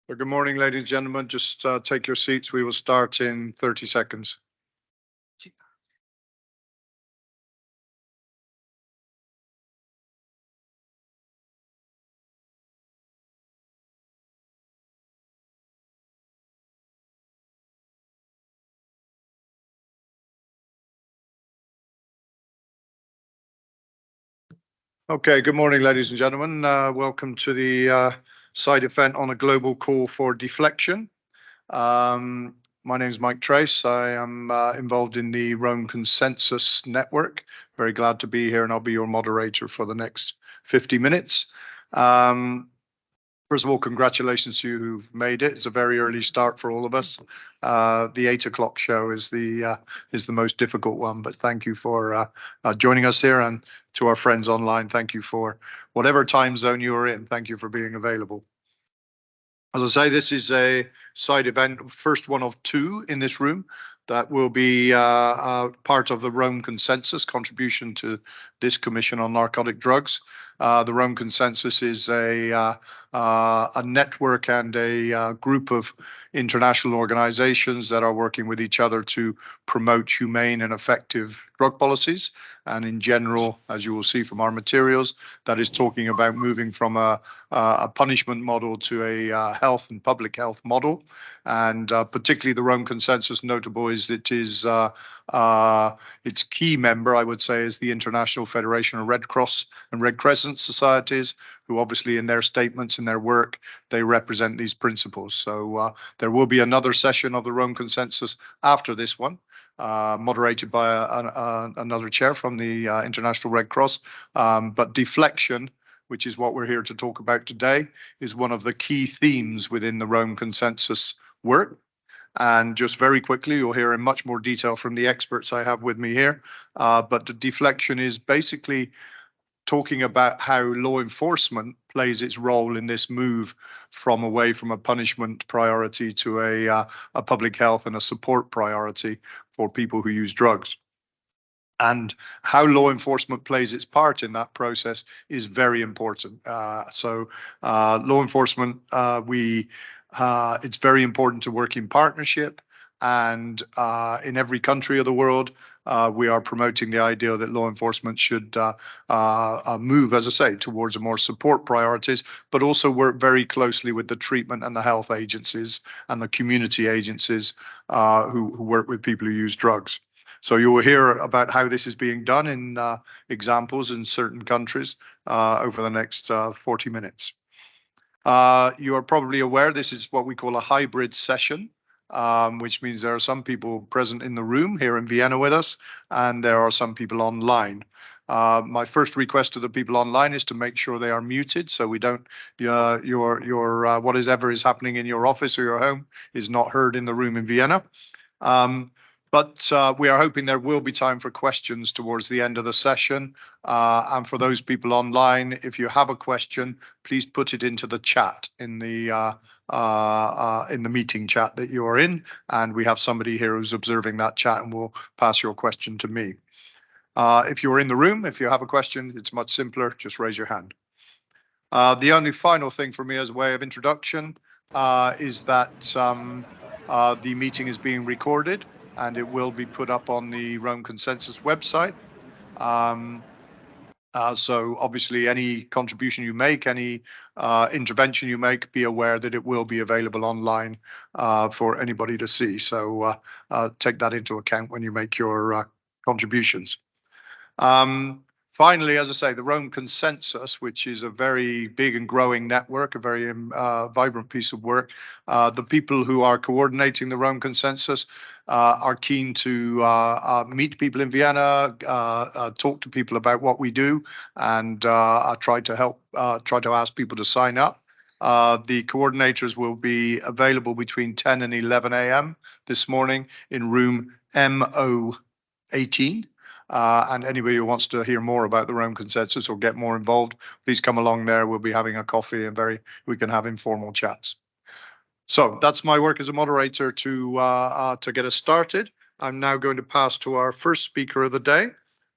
Well, good morning, ladies and gentlemen. Just take your seats. We will start in 30 seconds. Okay, good morning, ladies and gentlemen. Welcome to the side event on a global call for deflection. My name is Mike Trace. I am involved in the Rome Consensus Network. Very glad to be here, and I'll be your moderator for the next 50 minutes. First of all, congratulations to you who've made it. It's a very early start for all of us. The 8 o'clock show is the most difficult one, but thank you for joining us here, and to our friends online, thank you for whatever time zone you are in. Thank you for being available. As I say, this is a side event, first one of two in this room, that will be part of the Rome Consensus contribution to this Commission on Narcotic Drugs. The Rome Consensus is a network and a group of international organizations that are working with each other to promote humane and effective drug policies. And in general, as you will see from our materials, that is talking about moving from a punishment model to a health and public health model. And particularly the Rome Consensus, notable is it is its key member, I would say, is the International Federation of Red Cross and Red Crescent Societies, who obviously in their statements and their work, they represent these principles. So there will be another session of the Rome Consensus after this one, moderated by another chair from the International Red Cross. But deflection, which is what we're here to talk about today, is one of the key themes within the Rome Consensus work. And just very quickly, you'll hear in much more detail from the experts I have with me here. But the deflection is basically talking about how law enforcement plays its role in this move from away from a punishment priority to a public health and a support priority for people who use drugs. And how law enforcement plays its part in that process is very important. Law enforcement, it's very important to work in partnership, and in every country of the world, we are promoting the idea that law enforcement should move, as I say, towards a more support priorities, but also work very closely with the treatment and the health agencies and the community agencies who work with people who use drugs. So you will hear about how this is being done in examples in certain countries over the next 40 minutes. You are probably aware this is what we call a hybrid session, which means there are some people present in the room here in Vienna with us, and there are some people online. My first request to the people online is to make sure they are muted, so we don't whatever is happening in your office or your home is not heard in the room in Vienna. But we are hoping there will be time for questions towards the end of the session. And for those people online, if you have a question, please put it into the chat in the meeting chat that you are in. And we have somebody here who's observing that chat and will pass your question to me. If you're in the room, if you have a question, it's much simpler. Just raise your hand. The only final thing for me as a way of introduction is that the meeting is being recorded, and it will be put up on the Rome Consensus website. So obviously any contribution you make, any intervention you make, be aware that it will be available online for anybody to see. So take that into account when you make your contributions. Finally, as I say, the Rome Consensus, which is a very big and growing network, a very vibrant piece of work. The people who are coordinating the Rome Consensus are keen to meet people in Vienna, talk to people about what we do, and try to ask people to sign up. The coordinators will be available between 10 and 11 a.m. this morning in room MO18. And anybody who wants to hear more about the Rome Consensus or get more involved, please come along there. We'll be having a coffee and we can have informal chats. So that's my work as a moderator to get us started. I'm now going to pass to our first speaker of the day,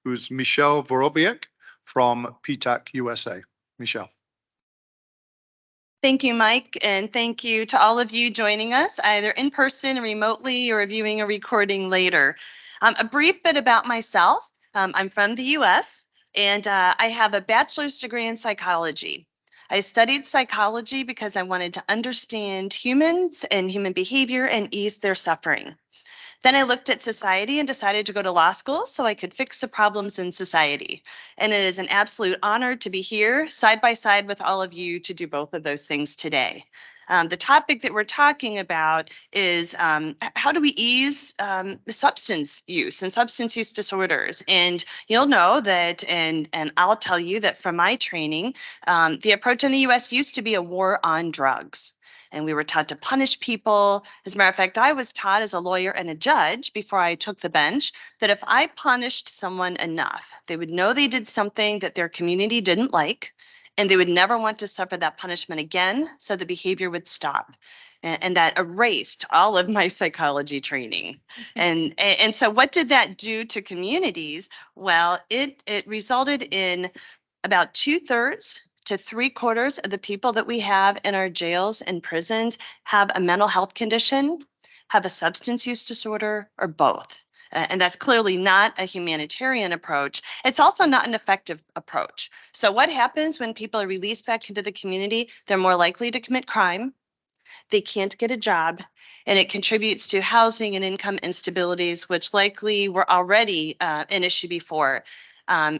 who's Michel Vorobiek from PTAC USA. Michel. Thank you, Mike, and thank you to all of you joining us, either in person, remotely, or viewing a recording later. A brief bit about myself. I'm from the US, and I have a bachelor's degree in psychology. I studied psychology because I wanted to understand humans and human behavior and ease their suffering. Then I looked at society and decided to go to law school so I could fix the problems in society. And it is an absolute honor to be here side by side with all of you to do both of those things today. The topic that we're talking about is how do we ease substance use and substance use disorders? And you'll know that, and I'll tell you that from my training, the approach in the US used to be a war on drugs, and we were taught to punish people. As a matter of fact, I was taught as a lawyer and a judge before I took the bench that if I punished someone enough, they would know they did something that their community didn't like, and they would never want to suffer that punishment again, so the behavior would stop. And that erased all of my psychology training. And so what did that do to communities? Well, it resulted in about 2/3 to 3/4 of the people that we have in our jails and prisons have a mental health condition, have a substance use disorder, or both. And that's clearly not a humanitarian approach. It's also not an effective approach. So what happens when people are released back into the community? They're more likely to commit crime. They can't get a job, and it contributes to housing and income instabilities, which likely were already an issue before.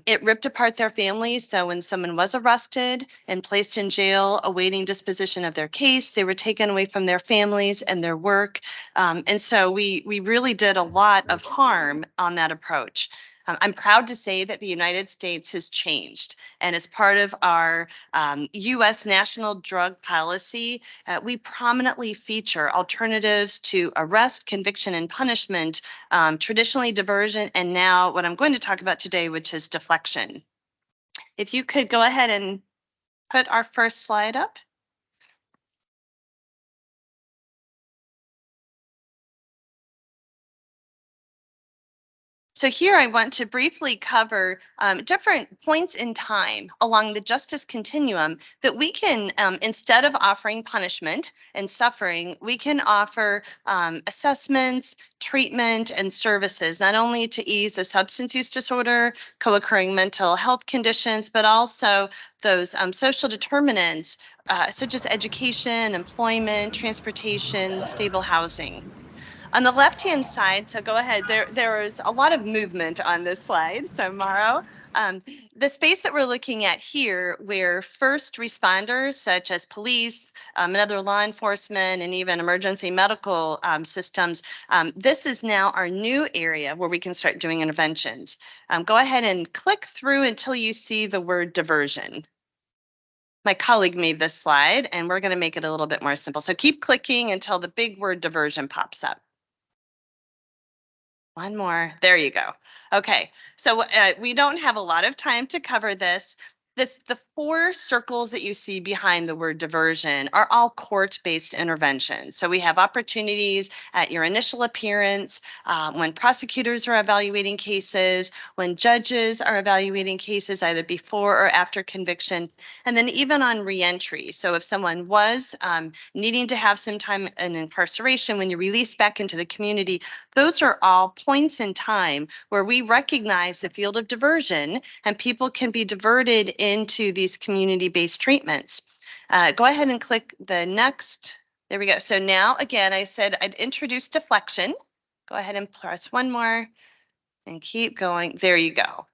It ripped apart their families. So when someone was arrested and placed in jail awaiting disposition of their case, they were taken away from their families and their work. And so we really did a lot of harm on that approach. I'm proud to say that the United States has changed. And as part of our US national drug policy, we prominently feature alternatives to arrest, conviction, and punishment, traditionally diversion, and now what I'm going to talk about today, which is deflection. If you could go ahead and put our first slide up. So here I want to briefly cover different points in time along the justice continuum that we can, instead of offering punishment and suffering, we can offer assessments, treatment, and services, not only to ease a substance use disorder, co-occurring mental health conditions, but also those social determinants such as education, employment, transportation, stable housing. On the left-hand side, so go ahead, there is a lot of movement on this slide. So Mauro, the space that we're looking at here, where first responders such as police and other law enforcement and even emergency medical systems, this is now our new area where we can start doing interventions. Go ahead and click through until you see the word diversion. My colleague made this slide, and we're going to make it a little bit more simple. So keep clicking until the big word diversion pops up. One more. There you go. Okay. So we don't have a lot of time to cover this. The four circles that you see behind the word diversion are all court-based interventions. So we have opportunities at your initial appearance, when prosecutors are evaluating cases, when judges are evaluating cases either before or after conviction, and then even on reentry. So if someone was needing to have some time in incarceration, when you're released back into the community, those are all points in time where we recognize the field of diversion and people can be diverted into these community-based treatments. Go ahead and click the next. There we go. So now, again, I said I'd introduce deflection. Go ahead and press one more and keep going. There you go.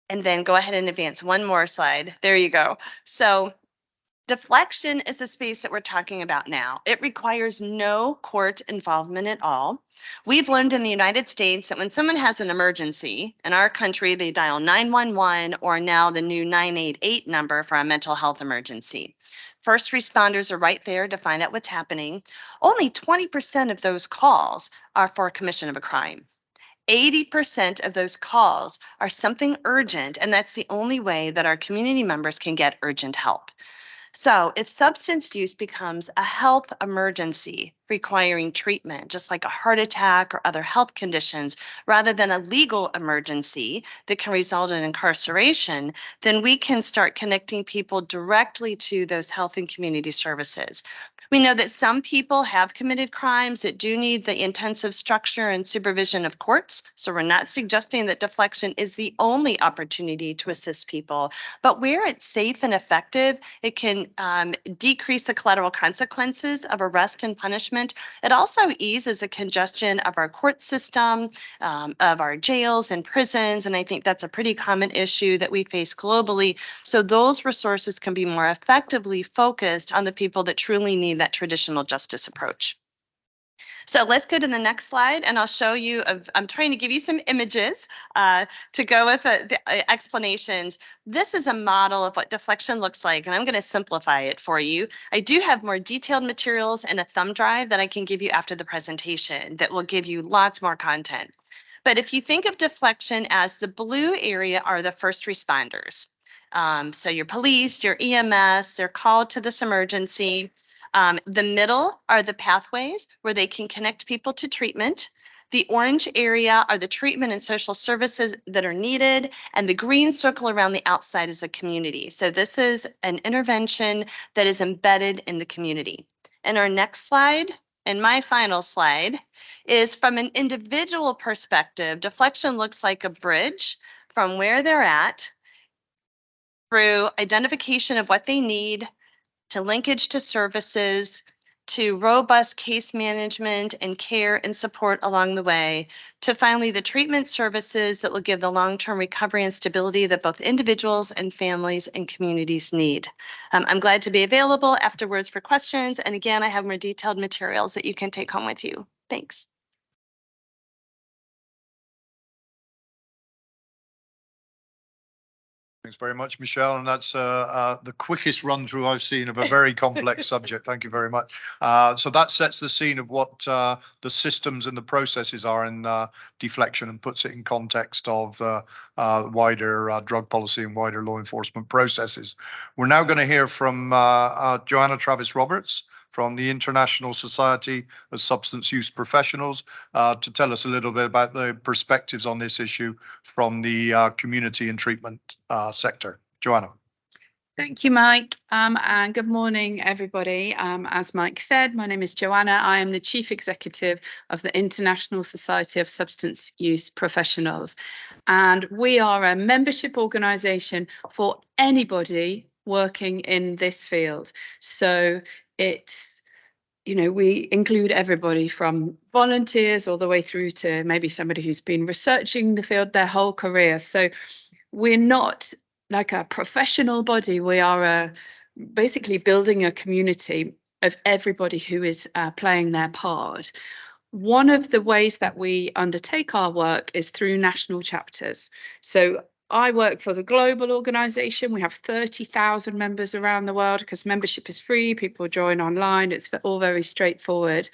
And then go ahead and advance one more slide. There you go. So deflection is the space that we're talking about now. It requires no court involvement at all. We've learned in the United States that when someone has an emergency, in our country, they dial 911 or now the new 988 number for a mental health emergency. First responders are right there to find out what's happening. Only 20% of those calls are for commission of a crime. 80% of those calls are something urgent, and that's the only way that our community members can get urgent help. So if substance use becomes a health emergency requiring treatment, just like a heart attack or other health conditions, rather than a legal emergency that can result in incarceration, then we can start connecting people directly to those health and community services. We know that some people have committed crimes that do need the intensive structure and supervision of courts. So we're not suggesting that deflection is the only opportunity to assist people, but where it's safe and effective, it can decrease the collateral consequences of arrest and punishment. It also eases the congestion of our court system, of our jails and prisons. And I think that's a pretty common issue that we face globally. So those resources can be more effectively focused on the people that truly need that traditional justice approach. So let's go to the next slide and I'll show you, I'm trying to give you some images to go with the explanations. This is a model of what deflection looks like, and I'm going to simplify it for you. I do have more detailed materials and a thumb drive that I can give you after the presentation that will give you lots more content. But if you think of deflection as the blue area are the first responders. So your police, your EMS, they're called to this emergency. The middle are the pathways where they can connect people to treatment. The orange area are the treatment and social services that are needed, and the green circle around the outside is a community. So this is an intervention that is embedded in the community. And our next slide, and my final slide, is from an individual perspective. Deflection looks like a bridge from where they're at through identification of what they need, to linkage to services, to robust case management and care and support along the way, to finally the treatment services that will give the long-term recovery and stability that both individuals and families and communities need. I'm glad to be available afterwards for questions. And again, I have more detailed materials that you can take home with you. Thanks. Thanks very much, Michelle. And that's the quickest run through I've seen of a very complex subject. Thank you very much. So that sets the scene of what the systems and the processes are in deflection and puts it in context of wider drug policy and wider law enforcement processes. We're now going to hear from Joanna Travis Roberts from the International Society of Substance Use Professionals to tell us a little bit about the perspectives on this issue from the community and treatment sector. Joanna. Thank you, Mike, and good morning, everybody. As Mike said, my name is Joanna. I am the Chief Executive of the International Society of Substance Use Professionals, and we are a membership organisation for anybody working in this field. So it's, you know, we include everybody from volunteers all the way through to maybe somebody who's been researching the field their whole career. So we're not like a professional body. We are basically building a community of everybody who is playing their part. One of the ways that we undertake our work is through national chapters. So I work for the global organization. We have 30,000 members around the world because membership is free. People join online. It's all very straightforward.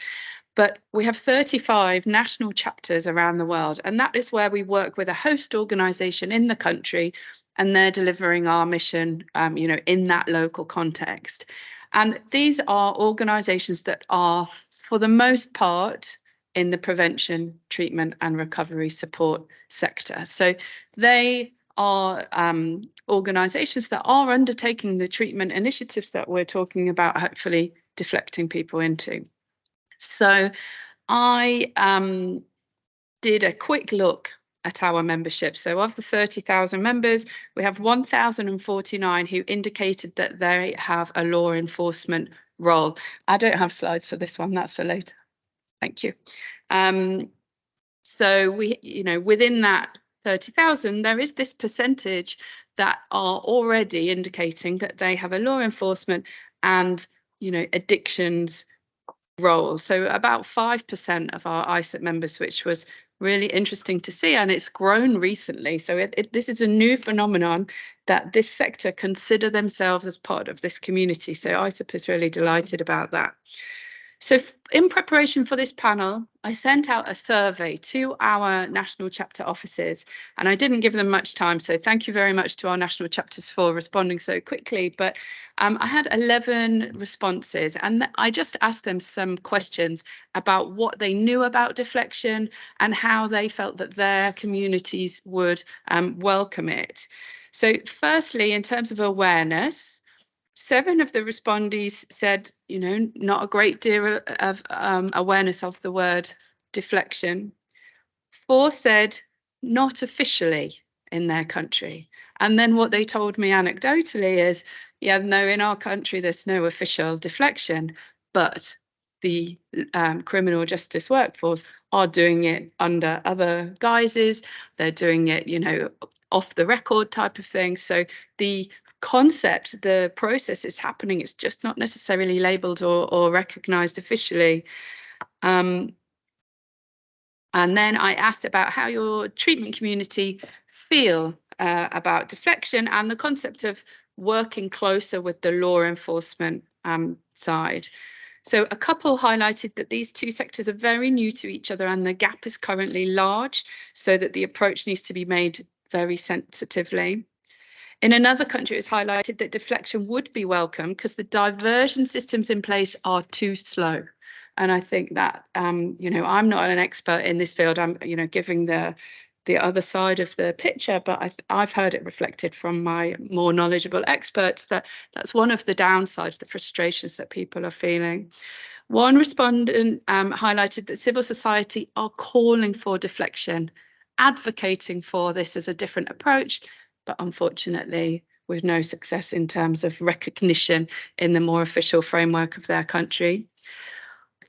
But we have 35 national chapters around the world. And that is where we work with a host organization in the country, and they're delivering our mission, you know, in that local context. And these are organizations that are, for the most part, in the prevention, treatment and recovery support sector. So they are organizations that are undertaking the treatment initiatives that we're talking about, hopefully deflecting people into. So I did a quick look at our membership. So of the 30,000 members, we have 1,049 who indicated that they have a law enforcement role. I don't have slides for this one, that's for later. Thank you. So we, you know, within that 30,000, there is this percentage that are already indicating that they have a law enforcement and, you know, addictions role. So about 5% of our ISIP members, which was really interesting to see, and it's grown recently. So this is a new phenomenon that this sector consider themselves as part of this community. So ISIP is really delighted about that. So in preparation for this panel, I sent out a survey to our national chapter offices, and I didn't give them much time. So thank you very much to our national chapters for responding so quickly. But I had 11 responses, and I just asked them some questions about what they knew about deflection and how they felt that their communities would welcome it. So firstly, in terms of awareness, 7 of the respondees said, not a great deal of awareness of the word deflection. 4 said not officially in their country. And then what they told me anecdotally is, yeah, no, in our country, there's no official deflection, but the criminal justice workforce are doing it under other guises. They're doing it, off the record type of thing. So the concept, the process is happening. It's just not necessarily labeled or recognized officially. And then I asked about how your treatment community feel about deflection and the concept of working closer with the law enforcement side. So a couple highlighted that these two sectors are very new to each other and the gap is currently large, so that the approach needs to be made very sensitively. In another country, it's highlighted that deflection would be welcome because the diversion systems in place are too slow. And I think that, I'm not an expert in this field. I'm, giving the other side of the picture, but I've heard it reflected from my more knowledgeable experts that that's one of the downsides, the frustrations that people are feeling. One respondent highlighted that civil society are calling for deflection, advocating for this as a different approach, but unfortunately with no success in terms of recognition in the more official framework of their country.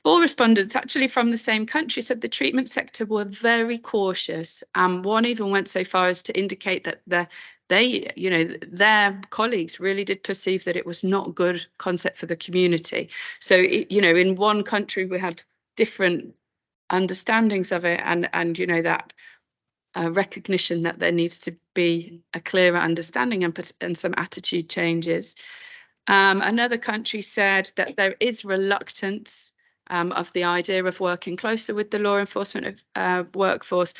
4 respondents, actually from the same country, said the treatment sector were very cautious. One even went so far as to indicate that their colleagues really did perceive that it was not a good concept for the community. So, in one country we had different understandings of it, and that recognition that there needs to be a clearer understanding and some attitude changes. Another country said that there is reluctance of the idea of working closer with the law enforcement workforce,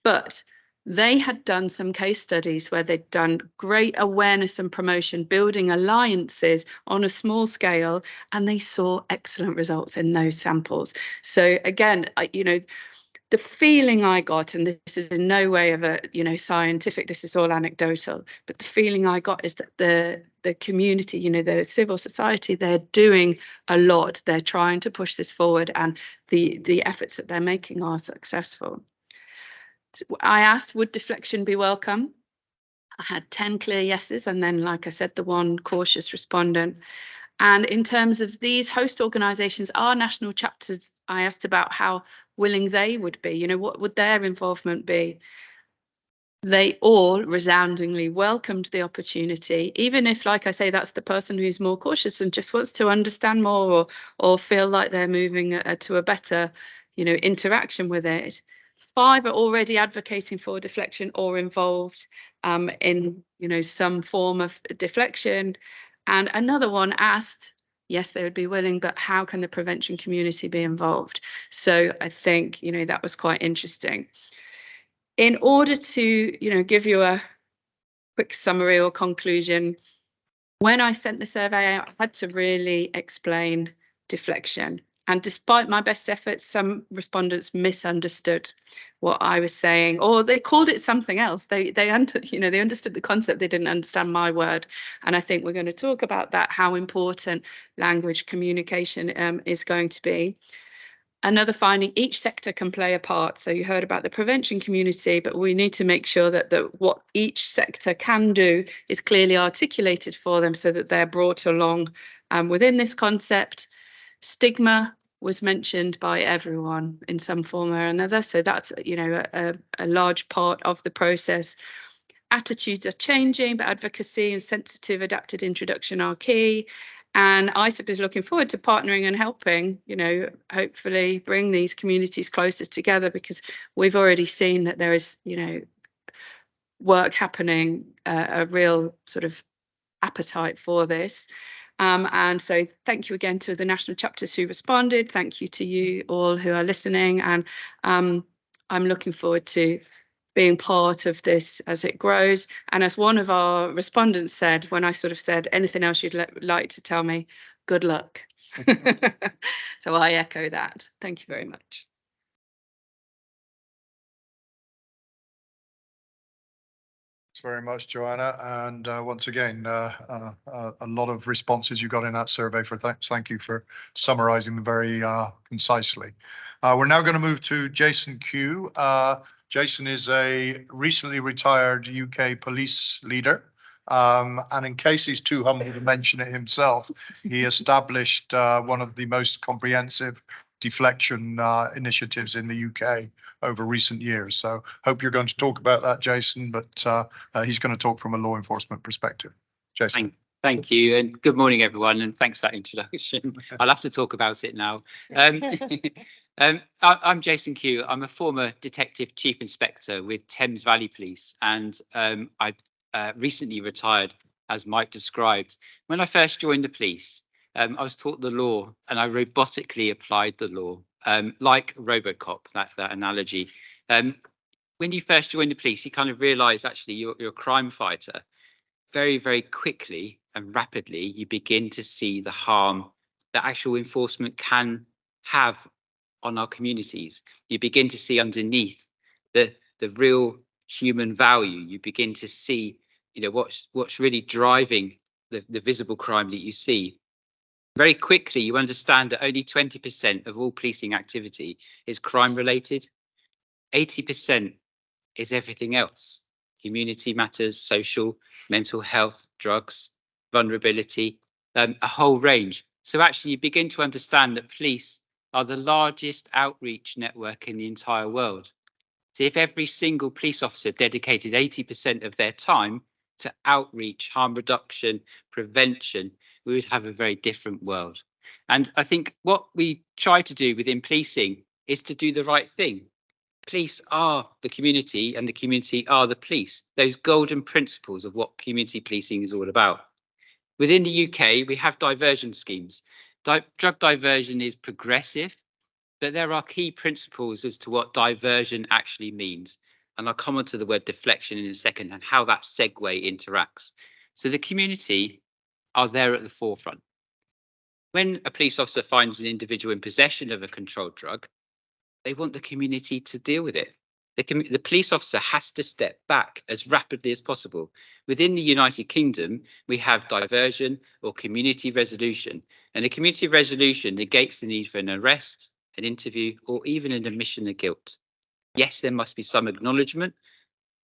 but they had done some case studies where they'd done great awareness and promotion, building alliances on a small scale, and they saw excellent results in those samples. So again, the feeling I got, and this is in no way of a scientific, this is all anecdotal, but the feeling I got is that the community, the civil society, they're doing a lot. They're trying to push this forward, and the efforts that they're making are successful. I asked, would deflection be welcome? I had 10 clear yeses, and then, like I said, the one cautious respondent. And in terms of these host organisations, our national chapters, I asked about how willing they would be, what would their involvement be? They all resoundingly welcomed the opportunity, even if, like I say, that's the person who's more cautious and just wants to understand more or feel like they're moving to a better, interaction with it. 5 are already advocating for deflection or involved in, some form of deflection. And another one asked, yes, they would be willing, but how can the prevention community be involved? So I think, that was quite interesting. In order to, give you a quick summary or conclusion, when I sent the survey out, I had to really explain deflection. And despite my best efforts, some respondents misunderstood what I was saying, or they called it something else. They understood the concept. They didn't understand my word. And I think we're going to talk about that, how important language communication is going to be. Another finding, each sector can play a part. So you heard about the prevention community, but we need to make sure that what each sector can do is clearly articulated for them so that they're brought along within this concept. Stigma was mentioned by everyone in some form or another. So that's, a large part of the process. Attitudes are changing, but advocacy and sensitive adapted introduction are key. And ISIP is looking forward to partnering and helping, hopefully bring these communities closer together, because we've already seen that there is, work happening, a real sort of appetite for this. And so thank you again to the national chapters who responded. Thank you to you all who are listening. And I'm looking forward to being part of this as it grows. And as one of our respondents said, when I sort of said, anything else you'd like to tell me, good luck. So I echo that. Thank you very much. Thanks very much, Joanna. And once again, a lot of responses you got in that survey. Thank you for summarising them very concisely. We're now going to move to Jason Q. Jason is a recently retired UK police leader. And in case he's too humble to mention it himself, he established one of the most comprehensive deflection initiatives in the UK over recent years. So hope you're going to talk about that, Jason, but he's going to talk from a law enforcement perspective. Jason. Thank you, and good morning, everyone, and thanks for that introduction. I'll have to talk about it now. I'm Jason Q. I'm a former Detective Chief Inspector with Thames Valley Police, and I recently retired, as Mike described. When I first joined the police, I was taught the law, and I robotically applied the law, like Robocop, that analogy. When you first join the police, you kind of realise actually you're a crime fighter. Very, very quickly and rapidly, you begin to see the harm that actual enforcement can have on our communities. You begin to see underneath the real human value. You begin to see, what's really driving the visible crime that you see. Very quickly, you understand that only 20% of all policing activity is crime related. 80% is everything else. Community matters, social, mental health, drugs, vulnerability, a whole range. So actually you begin to understand that police are the largest outreach network in the entire world. So if every single police officer dedicated 80% of their time to outreach, harm reduction, prevention, we would have a very different world. And I think what we try to do within policing is to do the right thing. Police are the community and the community are the police, those golden principles of what community policing is all about. Within the UK, we have diversion schemes. Drug diversion is progressive, but there are key principles as to what diversion actually means. And I'll come on to the word deflection in a second and how that segue interacts. So the community are there at the forefront. When a police officer finds an individual in possession of a controlled drug, they want the community to deal with it. The police officer has to step back as rapidly as possible. Within the United Kingdom, we have diversion or community resolution, and a community resolution negates the need for an arrest, an interview, or even an admission of guilt. Yes, there must be some acknowledgement.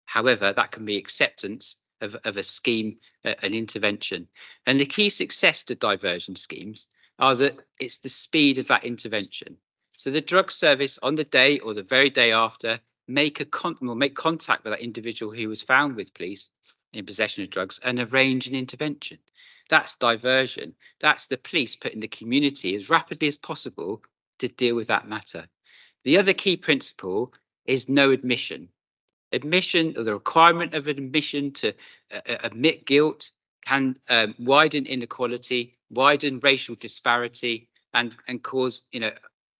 However, that can be acceptance of a scheme, an intervention. And the key success to diversion schemes are that it's the speed of that intervention. So the drug service on the day or the very day after make contact with that individual who was found with police in possession of drugs and arrange an intervention. That's diversion. That's the police putting the community as rapidly as possible to deal with that matter. The other key principle is no admission. Admission, or the requirement of admission to admit guilt, can widen inequality, widen racial disparity, and cause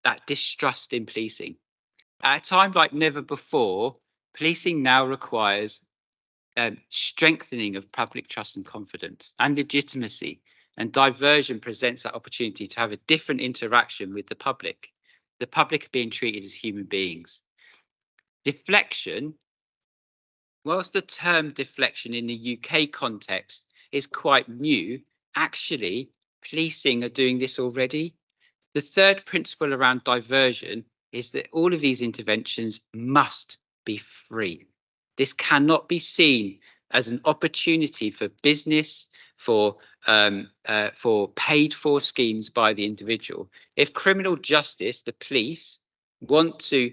that distrust in policing. At a time like never before, policing now requires strengthening of public trust and confidence and legitimacy, and diversion presents that opportunity to have a different interaction with the public being treated as human beings. Deflection, whilst the term deflection in the UK context is quite new, actually policing are doing this already. The third principle around diversion is that all of these interventions must be free. This cannot be seen as an opportunity for business, for paid for schemes by the individual. If criminal justice, the police, want to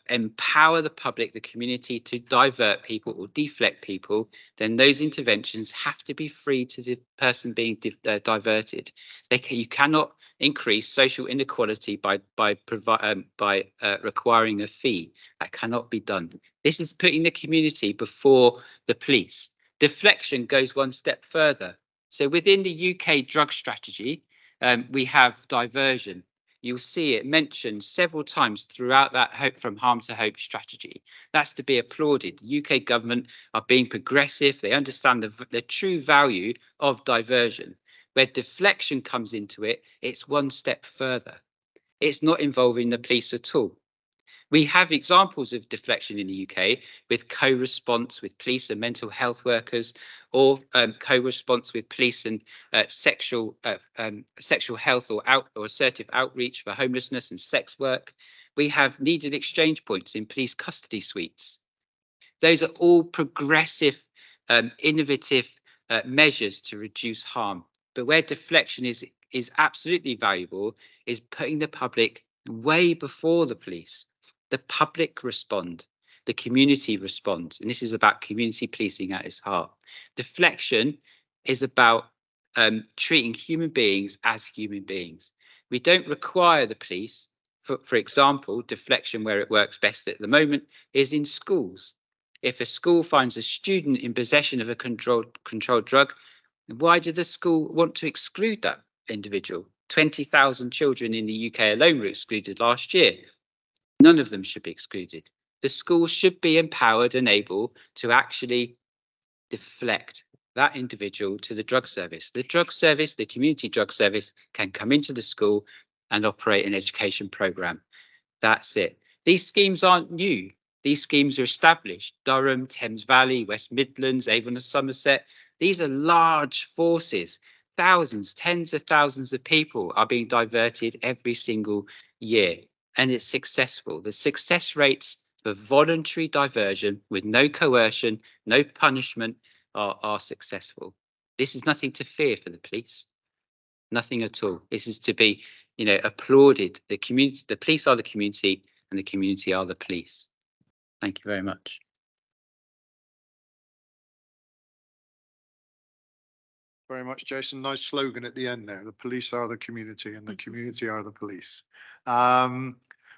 empower the public, the community to divert people or deflect people, then those interventions have to be free to the person being diverted. You cannot increase social inequality by requiring a fee. That cannot be done. This is putting the community before the police. Deflection goes one step further. So within the UK drug strategy, we have diversion. You'll see it mentioned several times throughout that Hope from Harm to Hope strategy. That's to be applauded. The UK government are being progressive. They understand the true value of diversion. Where deflection comes into it, it's one step further. It's not involving the police at all. We have examples of deflection in the UK with co-response with police and mental health workers, or co-response with police and sexual health or assertive outreach for homelessness and sex work. We have needed exchange points in police custody suites. Those are all progressive, innovative measures to reduce harm. But where deflection is absolutely valuable is putting the public way before the police. The public respond, the community responds, and this is about community policing at its heart. Deflection is about treating human beings as human beings. We don't require the police. For example, deflection where it works best at the moment is in schools. If a school finds a student in possession of a controlled drug, why did the school want to exclude that individual? 20,000 children in the UK alone were excluded last year. None of them should be excluded. The school should be empowered and able to actually deflect that individual to the drug service. The drug service, the community drug service, can come into the school and operate an education program. That's it. These schemes aren't new. These schemes are established. Durham, Thames Valley, West Midlands, Avon and Somerset. These are large forces. Thousands, tens of thousands of people are being diverted every single year. And it's successful. The success rates for voluntary diversion with no coercion, no punishment are successful. This is nothing to fear for the police. Nothing at all. This is to be, applauded. The community, the police are the community, and the community are the police. Thank you very much. Very much, Jason. Nice slogan at the end there. The police are the community and the community are the police.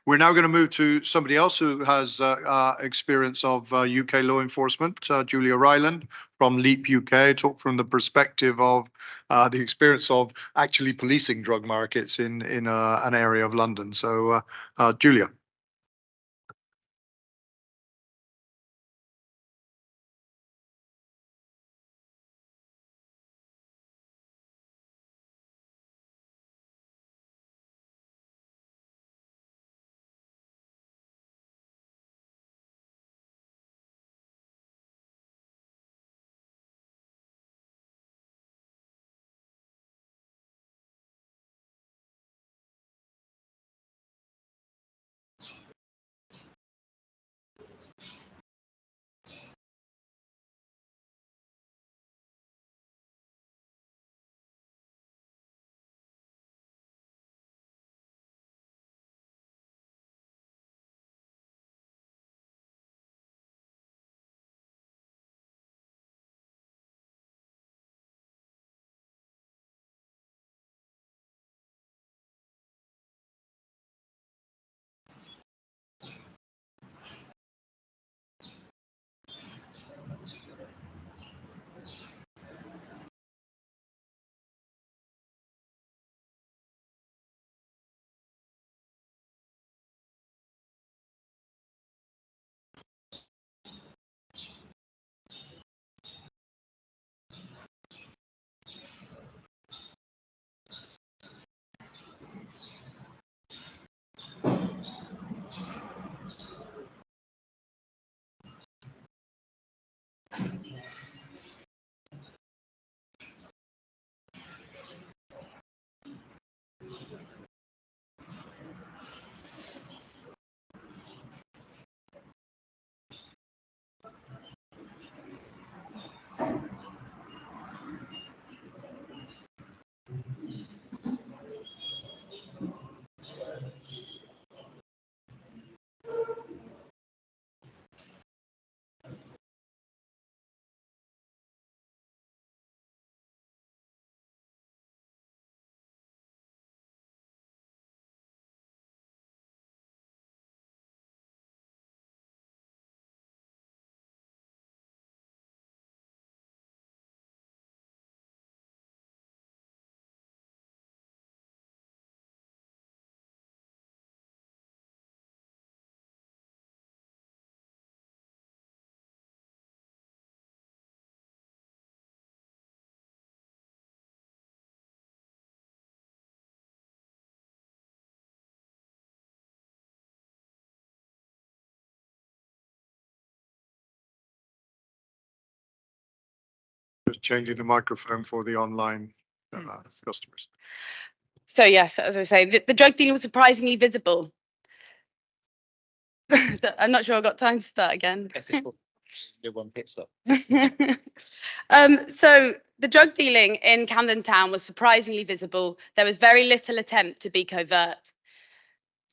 We're now going to move to somebody else who has experience of UK law enforcement, Julia Ryland from Leap UK, talk from the perspective of the experience of actually policing drug markets in an area of London. So, Julia. Just changing the microphone for the online customers. So yes, as I say, the drug dealing was surprisingly visible. I'm not sure I've got time to start again. Do one pit stop. So the drug dealing in Camden Town was surprisingly visible. There was very little attempt to be covert.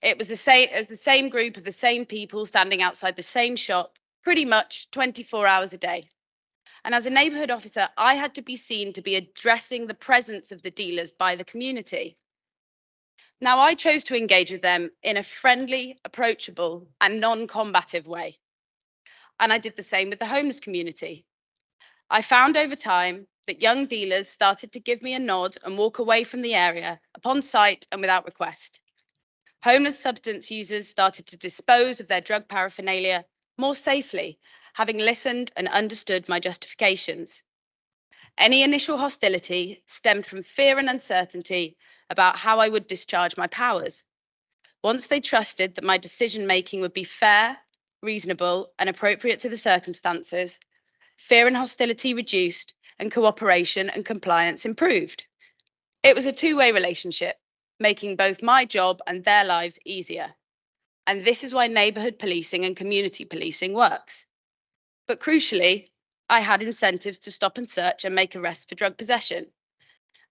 It was the same group of the same people standing outside the same shop, pretty much 24 hours a day. And as a neighbourhood officer, I had to be seen to be addressing the presence of the dealers by the community. Now, I chose to engage with them in a friendly, approachable, and non-combative way. And I did the same with the homeless community. I found over time that young dealers started to give me a nod and walk away from the area upon sight and without request. Homeless substance users started to dispose of their drug paraphernalia more safely, having listened and understood my justifications. Any initial hostility stemmed from fear and uncertainty about how I would discharge my powers. Once they trusted that my decision-making would be fair, reasonable, and appropriate to the circumstances, fear and hostility reduced, and cooperation and compliance improved. It was a two-way relationship, making both my job and their lives easier. And this is why neighbourhood policing and community policing works. But crucially, I had incentives to stop and search and make arrests for drug possession.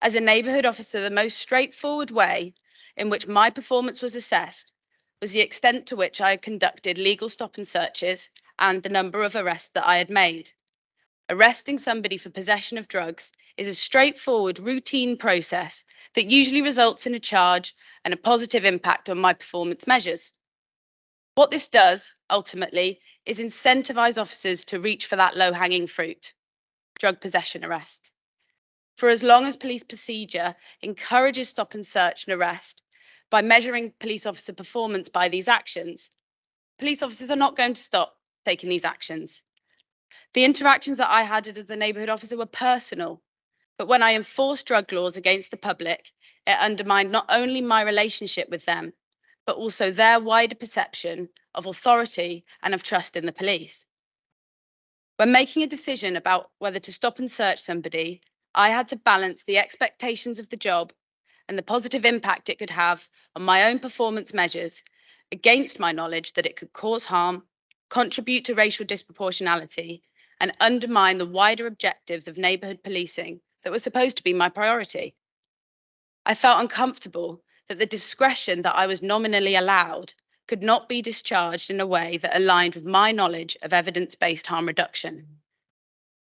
As a neighbourhood officer, the most straightforward way in which my performance was assessed was the extent to which I had conducted legal stop and searches and the number of arrests that I had made. Arresting somebody for possession of drugs is a straightforward, routine process that usually results in a charge and a positive impact on my performance measures. What this does, ultimately, is incentivize officers to reach for that low-hanging fruit, drug possession arrests. For as long as police procedure encourages stop and search and arrest by measuring police officer performance by these actions, police officers are not going to stop taking these actions. The interactions that I had as a neighbourhood officer were personal, but when I enforced drug laws against the public, it undermined not only my relationship with them, but also their wider perception of authority and of trust in the police. When making a decision about whether to stop and search somebody, I had to balance the expectations of the job and the positive impact it could have on my own performance measures against my knowledge that it could cause harm, contribute to racial disproportionality, and undermine the wider objectives of neighbourhood policing that were supposed to be my priority. I felt uncomfortable that the discretion that I was nominally allowed could not be discharged in a way that aligned with my knowledge of evidence-based harm reduction.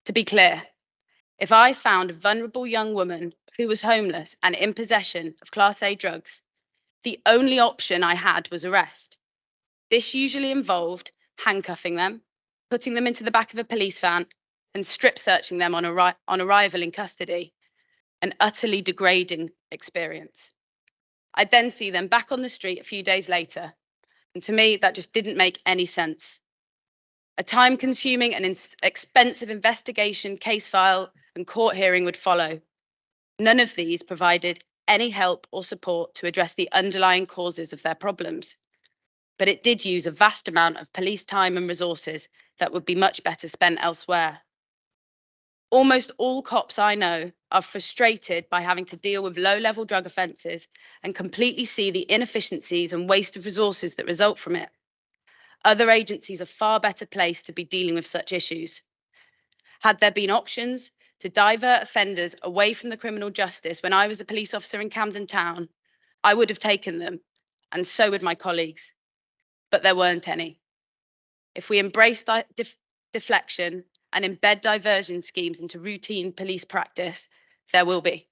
To be clear, if I found a vulnerable young woman who was homeless and in possession of Class A drugs, the only option I had was arrest. This usually involved handcuffing them, putting them into the back of a police van, and strip searching them on arrival in custody, an utterly degrading experience. I'd then see them back on the street a few days later, and to me, that just didn't make any sense. A time-consuming and expensive investigation, case file, and court hearing would follow. None of these provided any help or support to address the underlying causes of their problems. But it did use a vast amount of police time and resources that would be much better spent elsewhere. Almost all cops I know are frustrated by having to deal with low-level drug offences and completely see the inefficiencies and waste of resources that result from it. Other agencies are far better placed to be dealing with such issues. Had there been options to divert offenders away from the criminal justice when I was a police officer in Camden Town, I would have taken them, and so would my colleagues. But there weren't any. If we embrace deflection and embed diversion schemes into routine police practice, there will be.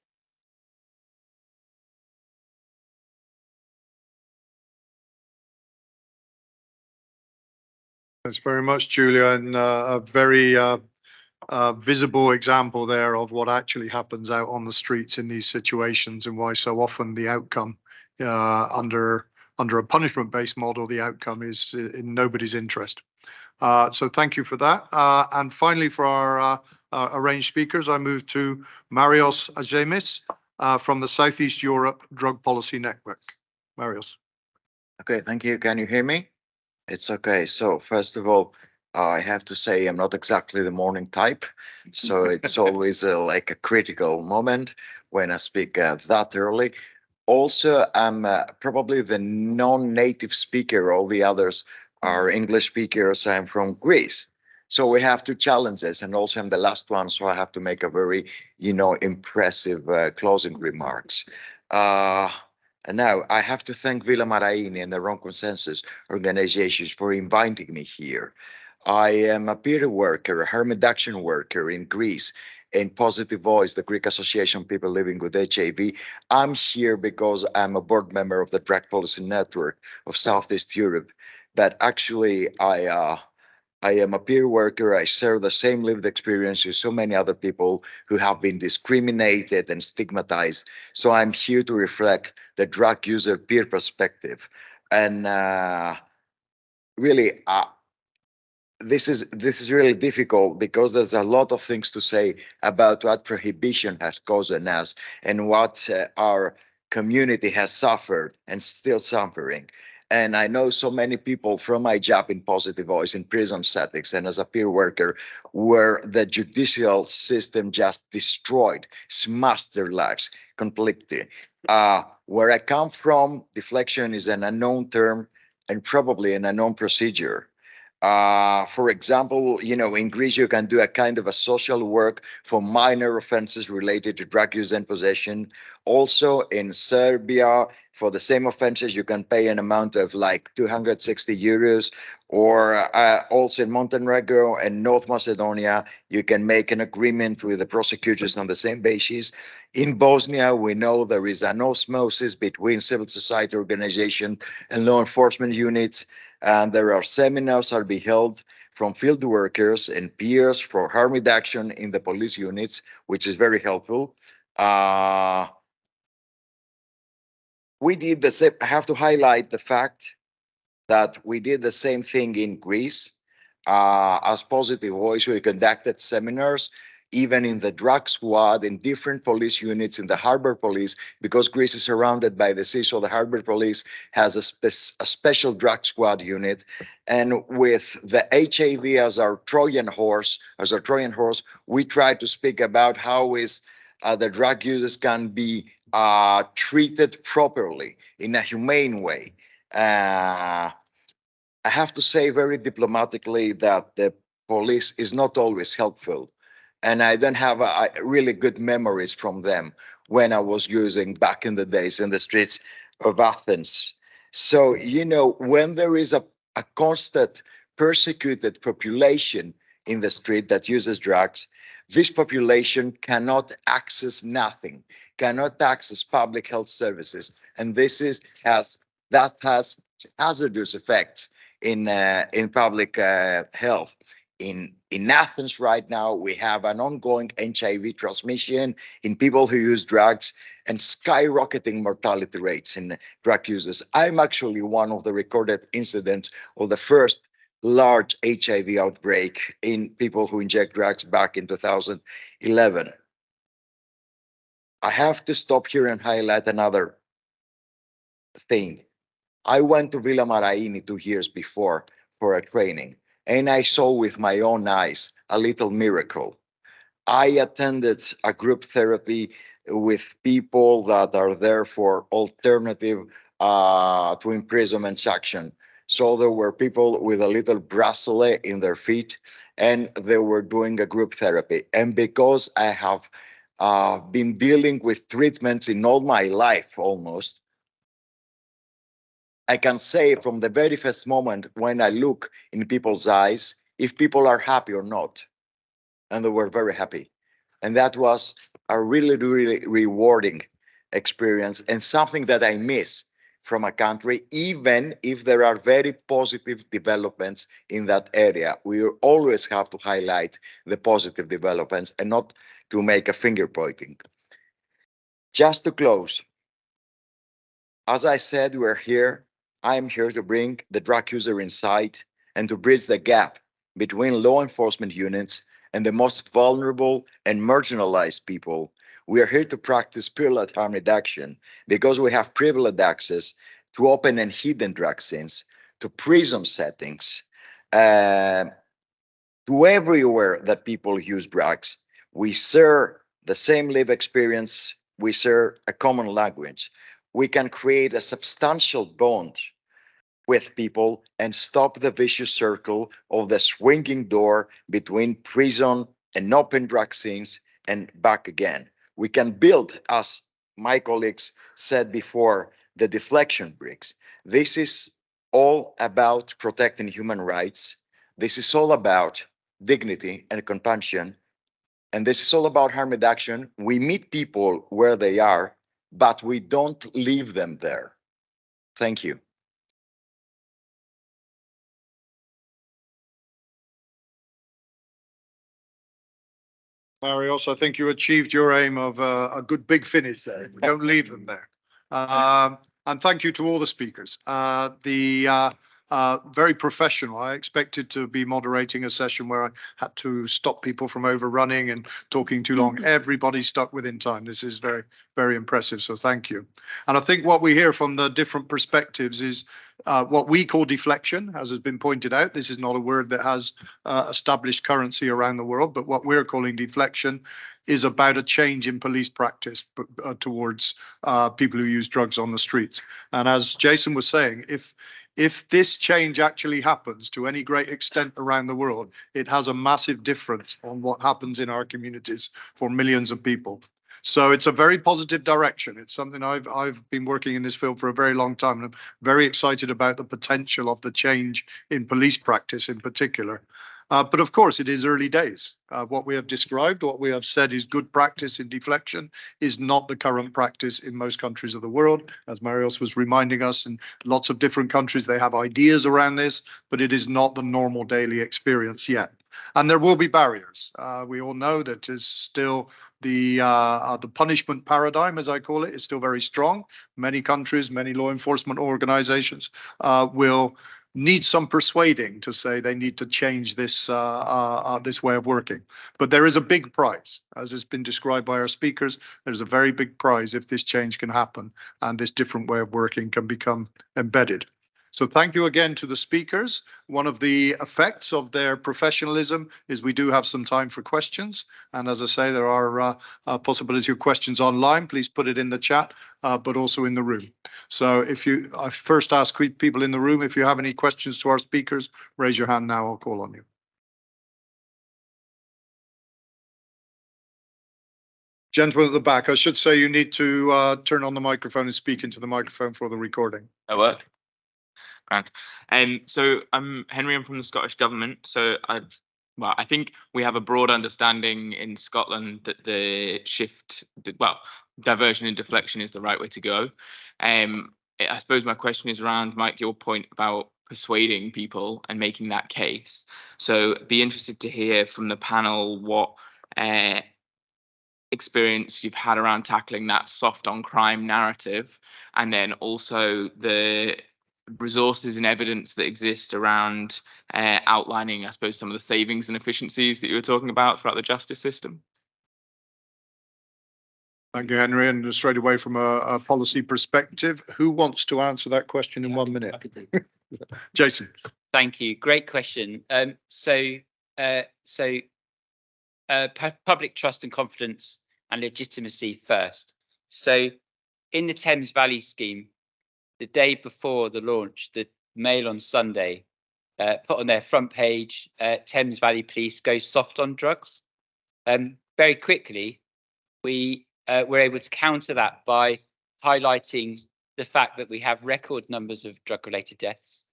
Thanks very much, Julia, and a very visible example there of what actually happens out on the streets in these situations and why so often the outcome under a punishment-based model, the outcome is in nobody's interest. So thank you for that. And finally, for our arranged speakers, I move to Marios Azemis from the Southeast Europe Drug Policy Network. Marios. Okay, thank you. Can you hear me? It's okay. So first of all, I have to say I'm not exactly the morning type, so it's always like a critical moment when I speak that early. Also, I'm probably the non-native speaker. All the others are English speakers. I'm from Greece. So we have two challenges, and also I'm the last one, so I have to make a very, impressive closing remarks. Uh, and now I have to thank Villa Maraini and the Rome Consensus organizations for inviting me here. I am a peer worker, a harm reduction worker in Greece, in Positive Voice, the Greek Association of People Living with HIV. I'm here because I'm a board member of the Drug Policy Network of Southeast Europe. But actually, I am a peer worker. I share the same lived experience with so many other people who have been discriminated and stigmatized. So I'm here to reflect the drug user peer perspective. And really, this is really difficult because there's a lot of things to say about what prohibition has caused on us and what our community has suffered and still suffering. And I know so many people from my job in Positive Voice in prison settings and as a peer worker where the judicial system just destroyed, smashed their lives completely. Where I come from, deflection is an unknown term and probably an unknown procedure. For example, in Greece, you can do a kind of a social work for minor offenses related to drug use and possession. Also, in Serbia, for the same offenses, you can pay an amount of like 260 euros. Or also in Montenegro and North Macedonia, you can make an agreement with the prosecutors on the same basis. In Bosnia, we know there is an osmosis between civil society organization and law enforcement units, and there are seminars are being held from field workers and peers for harm reduction in the police units, which is very helpful. Uh, we did the same. I have to highlight the fact that we did the same thing in Greece. As Positive Voice, we conducted seminars, even in the drug squad, in different police units, in the harbor police, because Greece is surrounded by the sea, so the harbor police has a special drug squad unit. And with the HIV as our Trojan horse, we try to speak about how is the drug users can be treated properly in a humane way. Uh, I have to say very diplomatically that the police is not always helpful. And I don't have really good memories from them when I was using back in the days in the streets of Athens. So, when there is a constant persecuted population in the street that uses drugs, this population cannot access nothing, cannot access public health services. And that has hazardous effects in public health. In Athens right now, we have an ongoing HIV transmission in people who use drugs and skyrocketing mortality rates in drug users. I'm actually one of the recorded incidents of the first large HIV outbreak in people who inject drugs back in 2011. I have to stop here and highlight another thing. I went to Villa Maraini 2 years before for a training, and I saw with my own eyes a little miracle. I attended a group therapy with people that are there for alternative to imprisonment action. So there were people with a little bracelet in their feet, and they were doing a group therapy. And because I have been dealing with treatments in all my life almost, I can say from the very first moment when I look in people's eyes if people are happy or not. And they were very happy. And that was a really, really rewarding experience and something that I miss from a country, even if there are very positive developments in that area. We always have to highlight the positive developments and not to make a finger pointing. Just to close, as I said, I'm here to bring the drug user inside and to bridge the gap between law enforcement units and the most vulnerable and marginalized people. We are here to practice peer-led harm reduction because we have privileged access to open and hidden drug scenes, to prison settings, uh, to everywhere that people use drugs. We share the same live experience. We share a common language. We can create a substantial bond with people and stop the vicious circle of the swinging door between prison and open drug scenes and back again. We can build, as my colleagues said before, the deflection bricks. This is all about protecting human rights. This is all about dignity and compassion. And this is all about harm reduction. We meet people where they are, but we don't leave them there. Thank you. Marios, I think you achieved your aim of a good big finish there. We don't leave them there. And thank you to all the speakers. Very professional. I expected to be moderating a session where I had to stop people from overrunning and talking too long. Everybody stuck within time. This is very, very impressive. So thank you. And I think what we hear from the different perspectives is what we call deflection, as has been pointed out. This is not a word that has established currency around the world, but what we're calling deflection is about a change in police practice towards people who use drugs on the streets. And as Jason was saying, if this change actually happens to any great extent around the world, it has a massive difference on what happens in our communities for millions of people. So it's a very positive direction. It's something I've been working in this field for a very long time, and I'm very excited about the potential of the change in police practice in particular. But of course, it is early days. What we have described, what we have said is good practice in deflection is not the current practice in most countries of the world. As Marios was reminding us, in lots of different countries, they have ideas around this, but it is not the normal daily experience yet. And there will be barriers. We all know that is still the punishment paradigm, as I call it, is still very strong. Many countries, many law enforcement organizations will need some persuading to say they need to change this this way of working. But there is a big prize, as has been described by our speakers. There's a very big prize if this change can happen and this different way of working can become embedded. So thank you again to the speakers. One of the effects of their professionalism is we do have some time for questions. And as I say, there are a possibility of questions online. Please put it in the chat, but also in the room. So I first ask people in the room, if you have any questions to our speakers, raise your hand now, I'll call on you. Gentleman at the back, I should say you need to turn on the microphone and speak into the microphone for the recording. That work? Grant. So I'm Henry. I'm from the Scottish Government. So I think we have a broad understanding in Scotland that diversion and deflection is the right way to go. I suppose my question is around, Mike, your point about persuading people and making that case. So be interested to hear from the panel what experience you've had around tackling that soft on crime narrative, and then also the resources and evidence that exist around outlining, I suppose, some of the savings and efficiencies that you were talking about throughout the justice system. Thank you, Henry. And straight away from a policy perspective, who wants to answer that question in 1 minute? Jason. Thank you. Great question. Public trust and confidence and legitimacy first. So in the Thames Valley scheme, the day before the launch, the Mail on Sunday put on their front page, Thames Valley Police go soft on drugs. Very quickly, we were able to counter that by highlighting the fact that we have record numbers of drug-related deaths,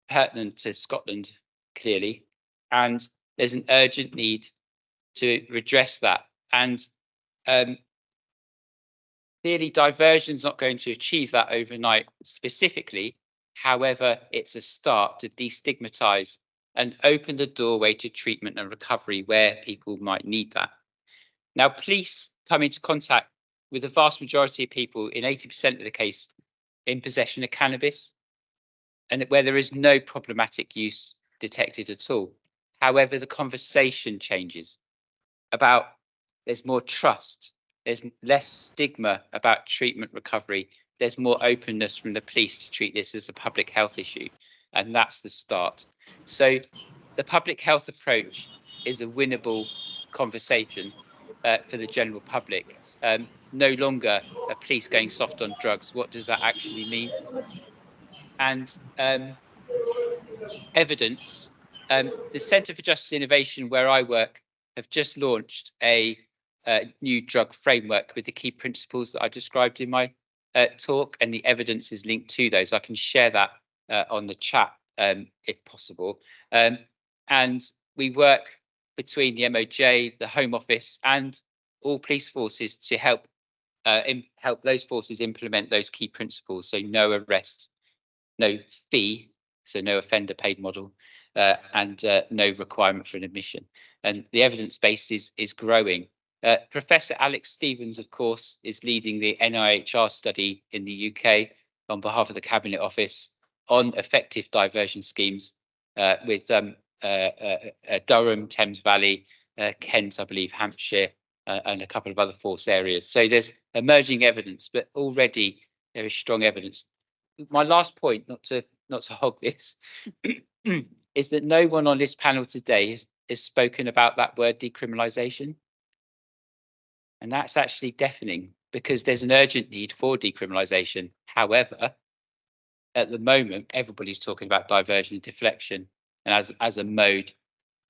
pertinent to Scotland, clearly, and there's an urgent need to redress that. And clearly, diversion's not going to achieve that overnight specifically. However, it's a start to destigmatize and open the doorway to treatment and recovery where people might need that. Now, police come into contact with the vast majority of people, in 80% of the case, in possession of cannabis, and where there is no problematic use detected at all. However, the conversation changes about there's more trust, there's less stigma about treatment recovery, there's more openness from the police to treat this as a public health issue, and that's the start. So the public health approach is a winnable conversation for the general public. No longer are police going soft on drugs. What does that actually mean? And evidence. The Centre for Justice Innovation, where I work, have just launched a new drug framework with the key principles that I described in my talk, and the evidence is linked to those. I can share that on the chat if possible. And we work between the MOJ, the Home Office, and all police forces to help those forces implement those key principles. So no arrest, no fee, so no offender paid model, and no requirement for an admission. And the evidence base is growing. Professor Alex Stevens, of course, is leading the NIHR study in the UK on behalf of the Cabinet Office on effective diversion schemes with Durham, Thames Valley, Kent, I believe, Hampshire, and a couple of other force areas. So there's emerging evidence, but already there is strong evidence. My last point, not to hog this, is that no one on this panel today has spoken about that word decriminalisation. And that's actually deafening, because there's an urgent need for decriminalisation. However, at the moment, everybody's talking about diversion and deflection, and as a mode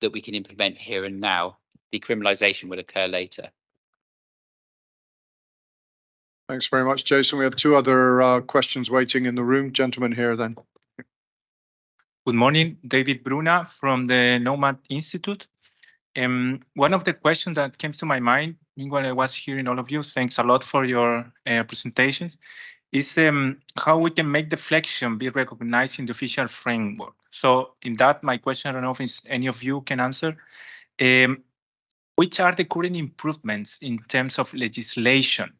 that we can implement here and now. Decriminalisation will occur later. Thanks very much, Jason. We have two other questions waiting in the room. Gentleman here then. Good morning, David Bruna from the Nomad Institute. One of the questions that came to my mind while I was hearing all of you, thanks a lot for your presentations, is how we can make deflection be recognized in the official framework. So in that, my question, I don't know if any of you can answer, which are the current improvements in terms of legislation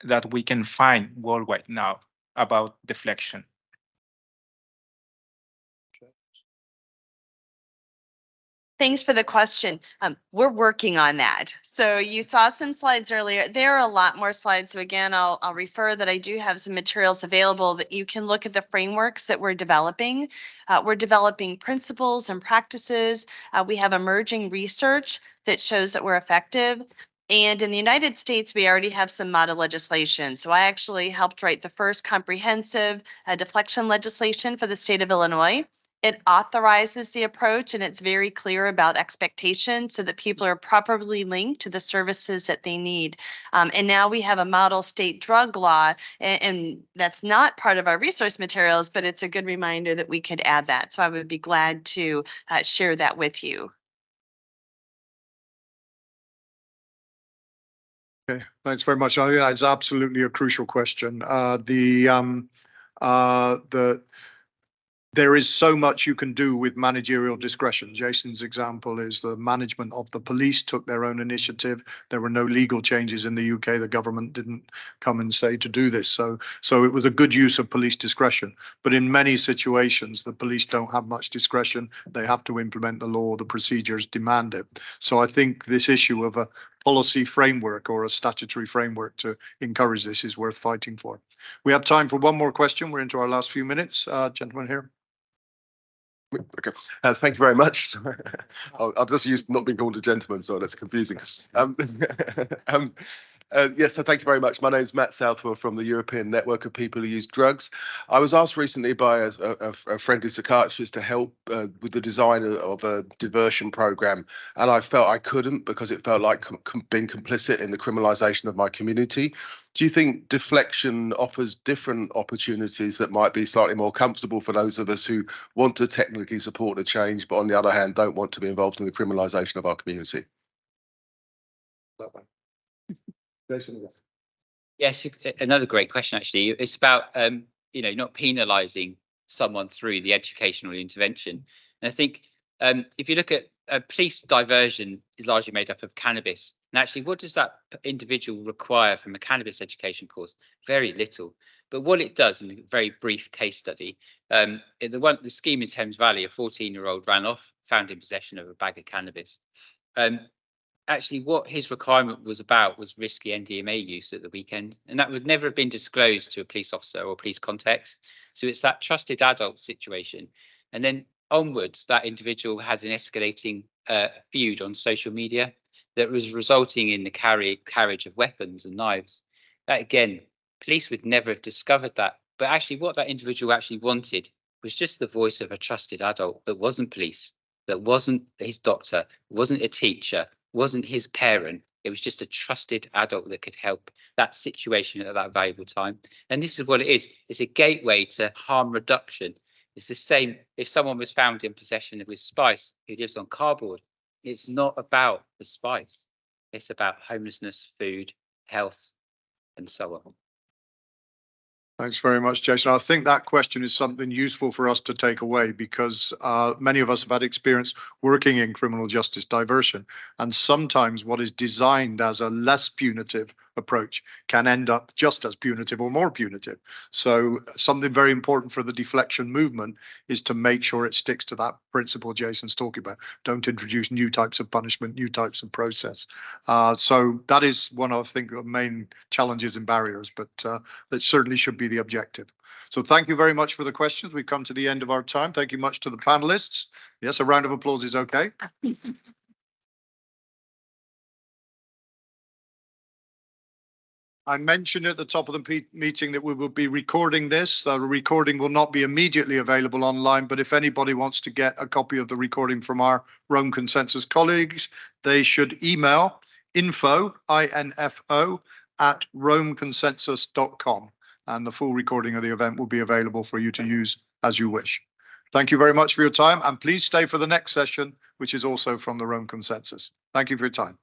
that we can find worldwide now about deflection? Thanks for the question. We're working on that. So you saw some slides earlier. There are a lot more slides. So again, I'll refer that I do have some materials available that you can look at the frameworks that we're developing. We're developing principles and practices. We have emerging research that shows that we're effective. And in the United States, we already have some model legislation. So I actually helped write the first comprehensive deflection legislation for the state of Illinois. It authorizes the approach, and it's very clear about expectations so that people are properly linked to the services that they need. And now we have a model state drug law, and that's not part of our resource materials, but it's a good reminder that we could add that. So I would be glad to share that with you. Okay, thanks very much. I think that's absolutely a crucial question. There is so much you can do with managerial discretion. Jason's example is the management of the police took their own initiative. There were no legal changes in the UK. The government didn't come and say to do this. So it was a good use of police discretion. But in many situations, the police don't have much discretion. They have to implement the law. The procedures demand it. So I think this issue of a policy framework or a statutory framework to encourage this is worth fighting for. We have time for one more question. We're into our last few minutes. Gentleman here. Okay, thank you very much. I've just used not being called a gentleman, so that's confusing. Yes, so thank you very much. My name is Matt Southwell from the European Network of People Who Use Drugs. I was asked recently by a friendly psychiatrist to help with the design of a diversion program, and I felt I couldn't because it felt like being complicit in the criminalisation of my community. Do you think deflection offers different opportunities that might be slightly more comfortable for those of us who want to technically support the change, but on the other hand, don't want to be involved in the criminalisation of our community? Yes, another great question, actually. It's about, not penalising someone through the educational intervention. And I think if you look at police diversion is largely made up of cannabis. And actually, what does that individual require from a cannabis education course? Very little. But what it does, in a very brief case study, the scheme in Thames Valley, a 14-year-old ran off, found in possession of a bag of cannabis. Actually, what his requirement was about was risky NDMA use at the weekend, and that would never have been disclosed to a police officer or police context. So it's that trusted adult situation. And then onwards, that individual had an escalating feud on social media that was resulting in the carriage of weapons and knives. That again, police would never have discovered that. But actually, what that individual actually wanted was just the voice of a trusted adult that wasn't police, that wasn't his doctor, wasn't a teacher, wasn't his parent. It was just a trusted adult that could help that situation at that valuable time. And this is what it is. It's a gateway to harm reduction. It's the same if someone was found in possession with spice who lives on cardboard. It's not about the spice. It's about homelessness, food, health, and so on. Thanks very much, Jason. I think that question is something useful for us to take away because many of us have had experience working in criminal justice diversion. And sometimes what is designed as a less punitive approach can end up just as punitive or more punitive. So something very important for the deflection movement is to make sure it sticks to that principle Jason's talking about. Don't introduce new types of punishment, new types of process. So that is one, I think, of the main challenges and barriers, but that certainly should be the objective. So thank you very much for the questions. We've come to the end of our time. Thank you much to the panelists. Yes, a round of applause is okay. I mentioned at the top of the meeting that we will be recording this. The recording will not be immediately available online, but if anybody wants to get a copy of the recording from our Rome Consensus colleagues, they should email info, I-N-F-O, at romeconsensus.com. And the full recording of the event will be available for you to use as you wish. Thank you very much for your time, and please stay for the next session, which is also from the Rome Consensus. Thank you for your time.